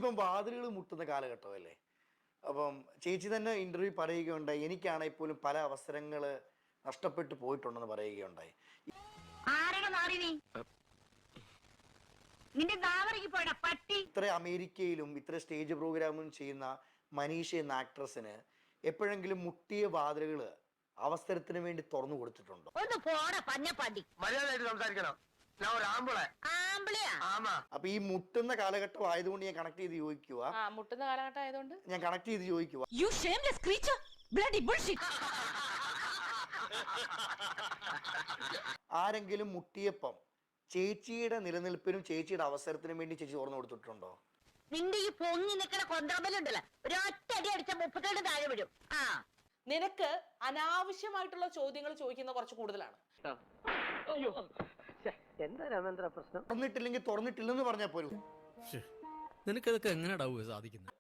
ഇപ്പം വാതിലുകൾ മുട്ടുന്ന കാലഘട്ടമല്ലേ? അപ്പം ചേച്ചി തന്നെ ഇന്റർവ്യൂ പറയുകയുണ്ടായി, എനിക്കാണെങ്കിൽ പോലും പല അവസരങ്ങൾ നഷ്ടപ്പെട്ടു പോയിട്ടുണ്ടെന്ന് പറയുകയുണ്ടായി. ഇത്ര അമേരിക്കയിലും ഇത്ര സ്റ്റേജ് പ്രോഗ്രാമും ചെയ്യുന്ന മനീഷ എന്ന ആക്ട്രസിന് എപ്പോഴെങ്കിലും മുട്ടിയ വാതിലുകൾ അവസരത്തിന് വേണ്ടി തുറന്നു കൊടുത്തിട്ടുണ്ടോ? അപ്പൊ ഈ മുട്ടുന്ന കാലഘട്ടം ആയതുകൊണ്ട് ഞാൻ കണക്ട് ചെയ്ത് ചോദിക്കുക, മുട്ടുന്ന കാലഘട്ടം ആയതുകൊണ്ട് ഞാൻ കണക്ട് ചെയ്ത് ചോദിക്കുക, ആരെങ്കിലും മുട്ടിയപ്പം ചേച്ചിയുടെ നിലനിൽപ്പിനും ചേച്ചിയുടെ അവസരത്തിനും വേണ്ടി ചേച്ചി തുറന്നു കൊടുത്തിട്ടുണ്ടോ? നിന്റെ ഈ പൊങ്ങി നിൽക്കണ കൊന്തമ്പലുണ്ടല്ലോ, ഒരൊറ്റ അടി അടിച്ച 37 താഴെ വീഴും. നിനക്ക് അനാവശ്യമായിട്ടുള്ള ചോദ്യങ്ങൾ ചോദിക്കുന്ന കുറച്ച് കൂടുതലാണ്. എന്താ രാമേന്ദ്ര പ്രശ്നം? തുറന്നിട്ടില്ലെങ്കിൽ തുറന്നിട്ടില്ലെന്ന് പറഞ്ഞാൽ പോലും നിനക്കതൊക്കെ എങ്ങനെയാ സാധിക്കുന്നത്?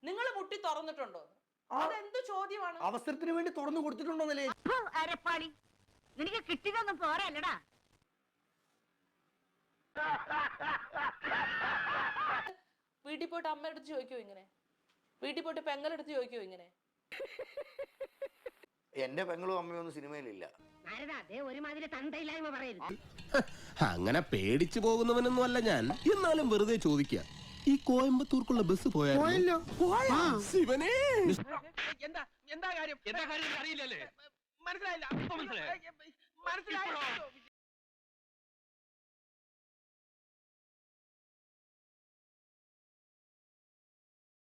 നിങ്ങൾ മുട്ടി തുറന്നിട്ടുണ്ടോ? അതെന്ത് ചോദ്യമാണ്? അവസരത്തിന് വേണ്ടി തുറന്നു കൊടുത്തിട്ടുണ്ടോന്നല്ലേ? അരപ്പാളി, നിനക്ക് കിട്ടിയതൊന്നും പോരല്ലടാ. വീട്ടിൽ പോയിട്ട് അമ്മയെടുത്ത് ചോദിക്കോ ഇങ്ങനെ? വീട്ടിൽ പോയിട്ട് പെങ്ങളെടുത്ത് ചോദിക്കോ ഇങ്ങനെ? എന്റെ പെങ്ങളും അമ്മയും ഒന്നും സിനിമയിലില്ല. ഒരുമാതിരി തന്തയില്ലായ്മ പറയരുത്. അങ്ങനെ പേടിച്ചു പോകുന്നവനൊന്നും അല്ല ഞാൻ. എന്നാലും വെറുതെ ചോദിക്കുക, ഈ കോയമ്പത്തൂർക്കുള്ള ബസ് പോയാലോ? ശിവനേ, എന്താ കാര്യം അറിയില്ലല്ലേ? മനസ്സിലായില്ല.